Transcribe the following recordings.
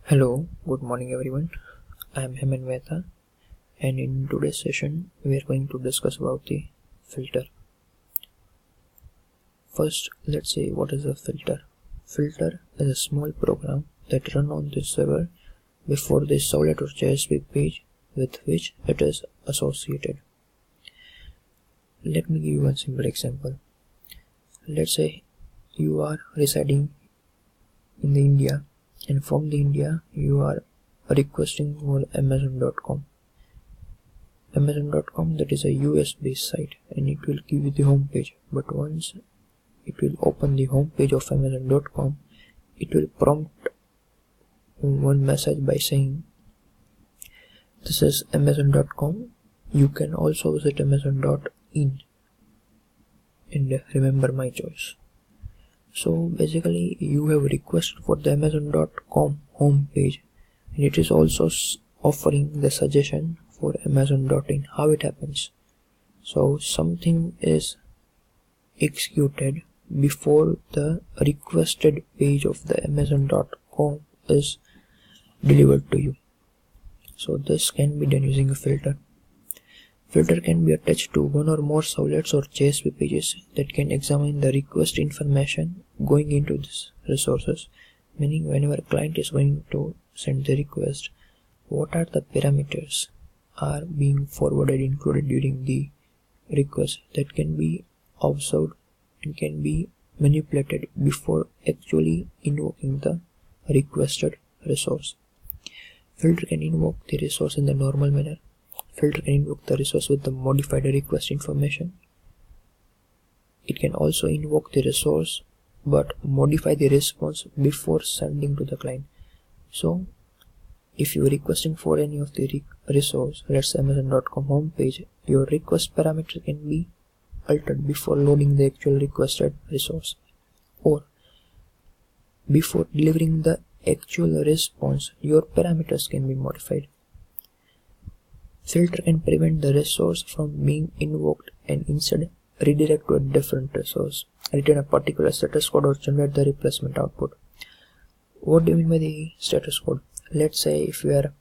Hello, good morning everyone. I am Heman Mehta, and in today's session we are going to discuss about the filter. First, let's say what is a filter. Filter is a small program that runs on the server before the solid or JSP page with which it is associated. Let me give you one simple example. Let's say you are residing in the India, and from the India you are requesting for Amazon.com. Amazon.com, that is a US based site, and it will give you the home page, but once it will open the home page of Amazon.com, it will prompt one message by saying, this is Amazon.com, you can also visit Amazon.in and remember my choice. So basically you have requested for the Amazon.com home page, and it is also offering the suggestion for Amazon.in. How it happens? So something is executed before the requested page of the Amazon.com is delivered to you. So this can be done using a filter. Filter can be attached to one or more servlets or JSP pages that can examine the request information going into these resources, meaning whenever a client is going to send the request, what are the parameters are being forwarded included during the request that can be observed and can be manipulated before actually invoking the requested resource. Filter can invoke the resource in the normal manner. Filter can invoke the resource with the modified request information. It can also invoke the resource but modify the response before sending to the client. So if you are requesting for any of the resource, let's say Amazon.com homepage, your request parameter can be altered before loading the actual requested resource, or before delivering the actual response, your parameters can be modified. Filter can prevent the resource from being invoked and instead redirect to a different resource, return a particular status code, or generate the replacement output. What do you mean by the status code? Let's say if you are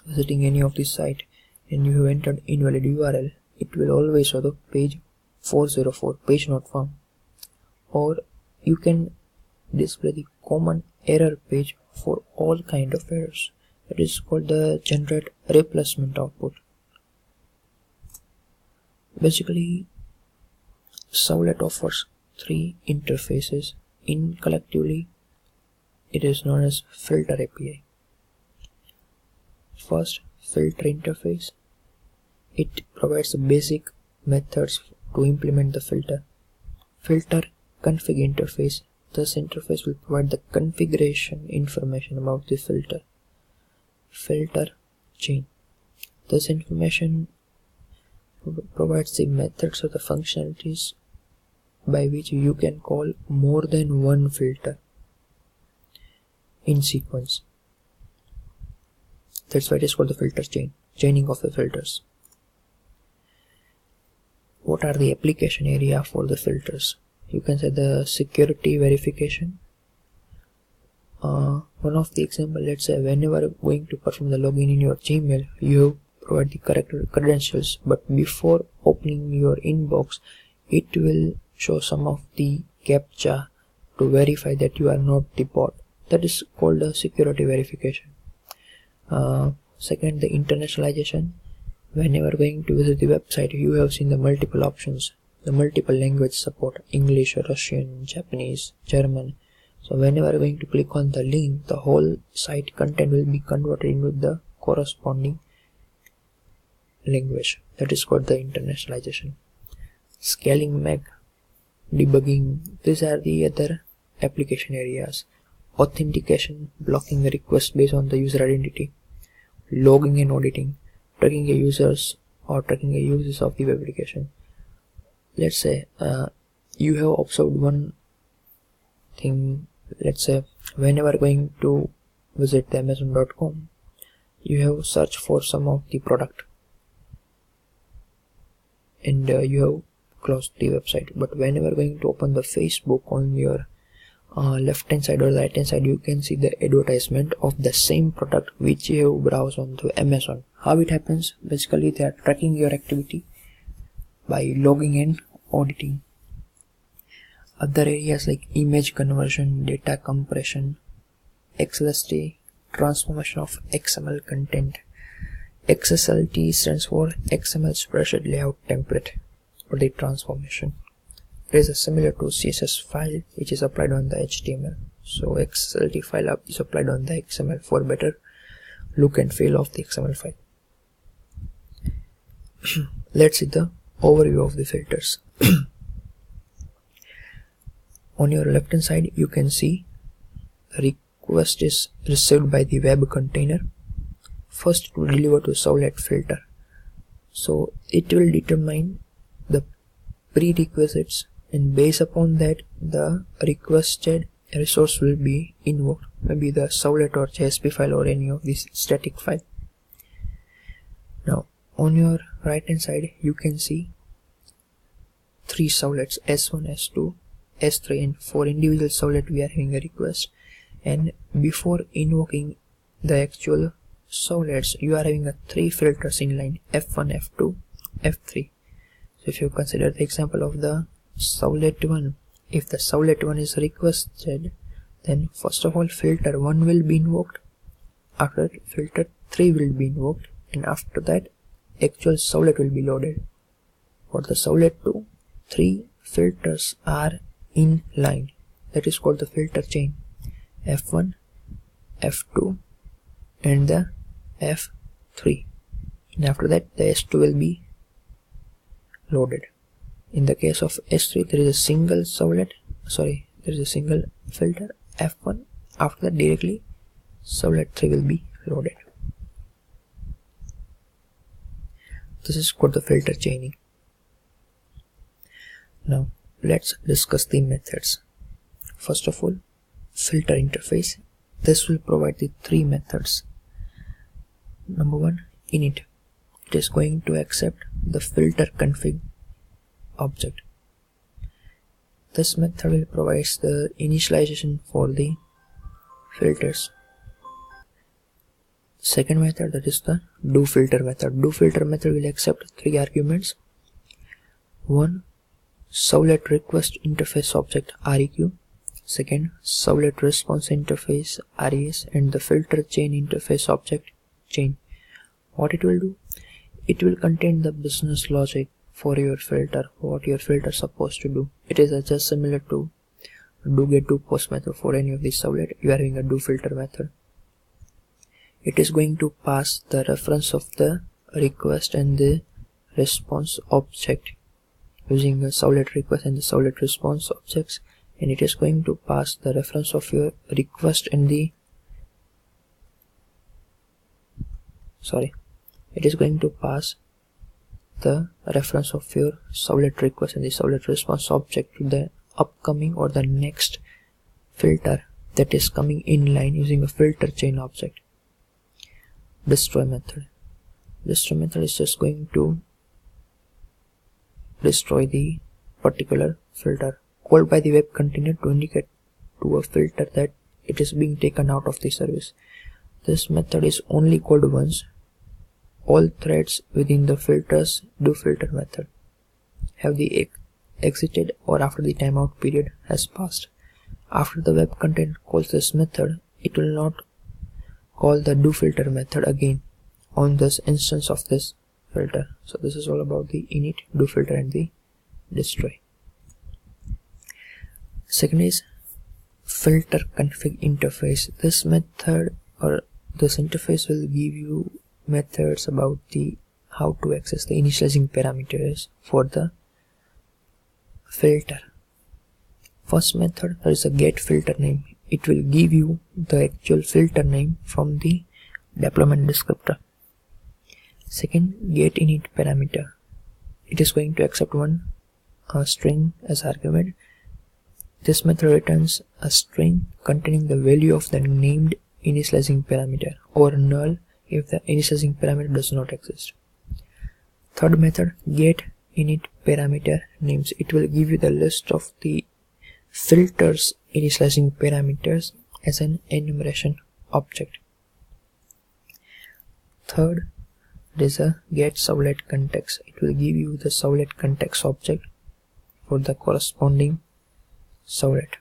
visiting any of this site and you have entered invalid URL, it will always show the page 404, page not found. Or you can display the common error page for all kind of errors. That is called the generate replacement output. Basically, servlet offers three interfaces. Collectively, it is known as FilterAPI. First, filter interface. It provides the basic methods to implement the filter. Filter config interface. This interface will provide the configuration information about the filter. Filter chain. This information provides the methods or the functionalities by which you can call more than one filter in sequence. That's why it is called the filter chain, chaining of the filters. What are the application area for the filters? You can say the security verification. One of the example, let's say whenever going to perform the login in your Gmail, you provide the correct credentials, but before opening your inbox, it will show some of the captcha to verify that you are not the bot. That is called a security verification. Second, the internationalization. Whenever going to visit the website, you have seen the multiple options, the multiple language support, English, Russian, Japanese, German. So whenever going to click on the link, the whole site content will be converted into the corresponding language. That is called the internationalization. Scaling Mac, debugging, these are the other application areas. Authentication, blocking a request based on the user identity. Logging and auditing, tracking a users or tracking a uses of the web application. Let's say you have observed one thing. Let's say whenever going to visit the Amazon.com, you have searched for some of the product and you have closed the website, but whenever going to open the Facebook on your left hand side or the right hand side, you can see the advertisement of the same product which you have browsed on to Amazon. How it happens? Basically, they are tracking your activity by logging and auditing. Other areas like image conversion, data compression, XLST, transformation of XML content. XSLT stands for XML spreadsheet layout template or the transformation. It is similar to CSS file which is applied on the HTML. So XSLT file is applied on the XML for better look and feel of the XML file. Let's see the overview of the filters. On your left hand side, you can see the request is received by the web container. First, it will deliver to servlet filter. So it will determine the prerequisites, and based upon that, the requested resource will be invoked, maybe the servlet or JSP file or any of these static file. Now, on your right hand side, you can see 3 servlets, S1, S2, S3, and for individual servlet we are having a request. And before invoking the actual servlets, you are having 3 filters in line, F1, F2, F3. So if you consider the example of the servlet 1, if the servlet 1 is requested, then first of all filter 1 will be invoked, after that filter 3 will be invoked, and after that actual servlet will be loaded. For the servlet 2, 3 filters are in line, that is called the filter chain, F1, F2 and the F3, and after that the S2 will be loaded. In the case of S3, there is a single servlet, there is a single filter F1, after that directly servlet 3 will be loaded. This is called the filter chaining. Now let's discuss the methods. First of all, filter interface. This will provide the 3 methods. Number 1, init. It is going to accept the filter config object. This method will provide the initialization for the filters. Second method, that is the do filter method. Do filter method will accept 3 arguments. 1, servlet request interface object REQ. Second, servlet response interface RES, and the filter chain interface object chain. What it will do? It will contain the business logic for your filter, what your filter is supposed to do. It is just similar to do get do post method. For any of these servlet, you are having a do filter method. It is going to pass the reference of the request and the response object using the servlet request and the servlet response objects, and it is going to pass the reference of your request and the it is going to pass the reference of your servlet request and the servlet response object to the upcoming or the next filter that is coming in line using a filter chain object. Destroy method. Destroy method is just going to destroy the particular filter called by the web container to indicate to a filter that it is being taken out of the service. This method is only called once. All threads within the filters do filter method have the exited or after the timeout period has passed. After the web container calls this method, it will not call the do filter method again on this instance of this filter. So this is all about the init, do filter and the destroy. Second is filter config interface. This method or this interface will give you methods about the how to access the initializing parameters for the filter. First method, there is a get filter name. It will give you the actual filter name from the deployment descriptor. Second, get init parameter. It is going to accept one string as argument. This method returns a string containing the value of the named initializing parameter or null if the initializing parameter does not exist. Third method, get init parameter names. It will give you the list of the filters initializing parameters as an enumeration object. Third, there is a get servlet context. It will give you the servlet context object for the corresponding servlet.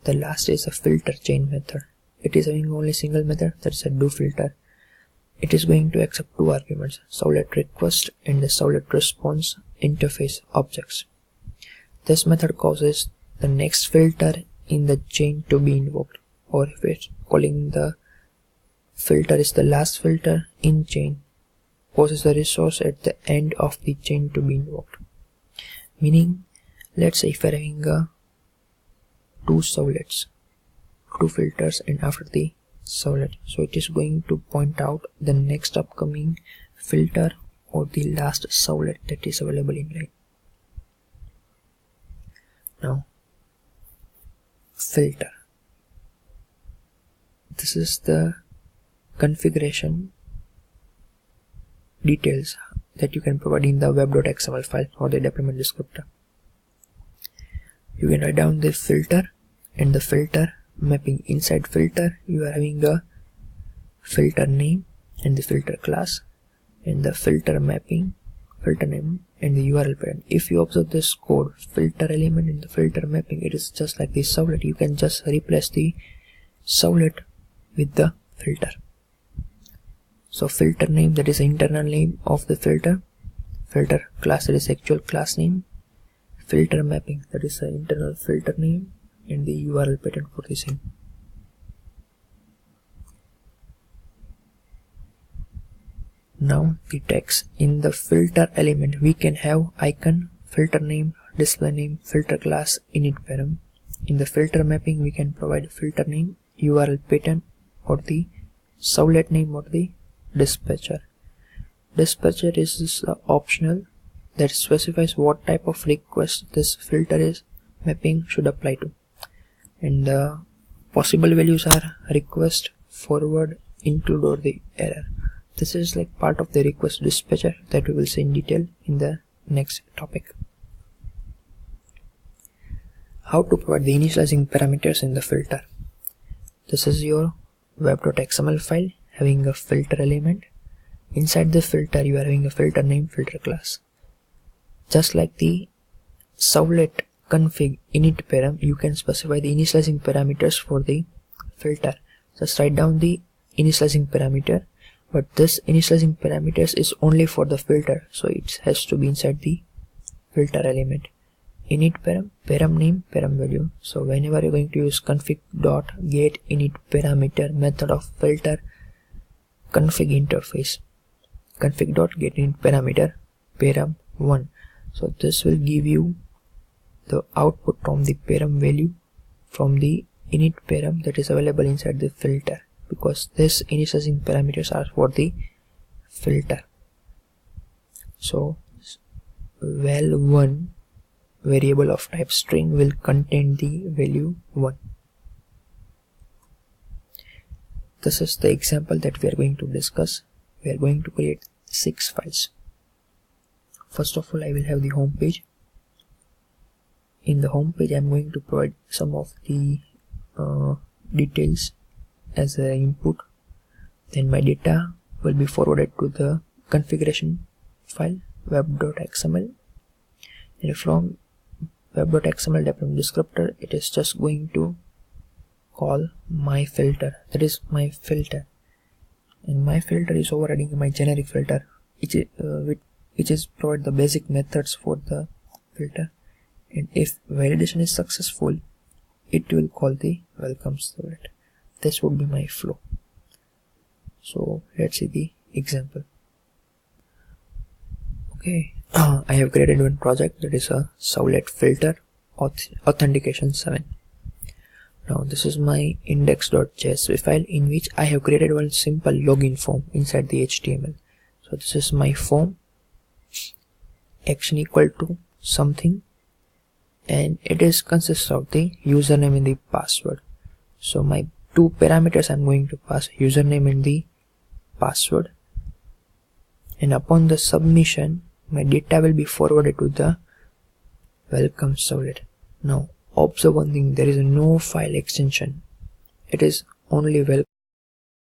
The last is a filter chain method. It is having only single method, that is a do filter. It is going to accept two arguments, servlet request and the servlet response interface objects. This method causes the next filter in the chain to be invoked, or if it's calling the filter is the last filter in chain, causes the resource at the end of the chain to be invoked. Meaning, let's say if we're having two servlets, two filters, and after the servlet, so it is going to point out the next upcoming filter or the last servlet that is available in line. Now, filter. This is the configuration details that you can provide in the web.xml file or the deployment descriptor. You can write down the filter and the filter mapping. Inside filter, you are having a filter name and the filter class, and the filter mapping, filter name, and the URL parent. If you observe this code, filter element and the filter mapping, it is just like the servlet. You can just replace the servlet with the filter. So filter name, that is the internal name of the filter. Filter class, that is actual class name. Filter mapping, that is the internal filter name, and the URL pattern for the same. Now the text. In the filter element, we can have icon, filter name, display name, filter class, init param. In the filter mapping, we can provide filter name, URL pattern, or the servlet name, or the dispatcher. Dispatcher is optional that specifies what type of request this filter is mapping should apply to, and the possible values are request, forward, include, or the error. This is like part of the request dispatcher that we will see in detail in the next topic. How to provide the initializing parameters in the filter. This is your web.xml file having a filter element. Inside the filter, you are having a filter name, filter class. Just like the servlet config init param, you can specify the initializing parameters for the filter. Just write down the initializing parameter, but this initializing parameters is only for the filter, so it has to be inside the filter element. Init param, param name, param value. So whenever you're going to use config.get init parameter method of filter config interface, config.get init parameter param 1. So this will give you the output from the param value from the init param that is available inside the filter, because this initializing parameters are for the filter. So val1 variable of type string will contain the value 1. This is the example that we are going to discuss. We are going to create 6 files. First of all, I will have the home page. In the home page, I am going to provide some of the details as an input. Then my data will be forwarded to the configuration file web.xml, and from web.xml deployment descriptor, it is just going to call my filter, that is my filter, and my filter is overriding my generic filter, which is provide the basic methods for the filter, and if validation is successful, it will call the welcome servlet. This would be my flow. So let's see the example. Okay, I have created one project that is a servlet filter authentication 7. Now this is my index.jsp file in which I have created one simple login form inside the HTML. So this is my form, action equal to something, and it is consists of the username and the password. So my two parameters I'm going to pass, username and the password, and upon the submission my data will be forwarded to the welcome servlet. Now observe one thing, there is no file extension. It is only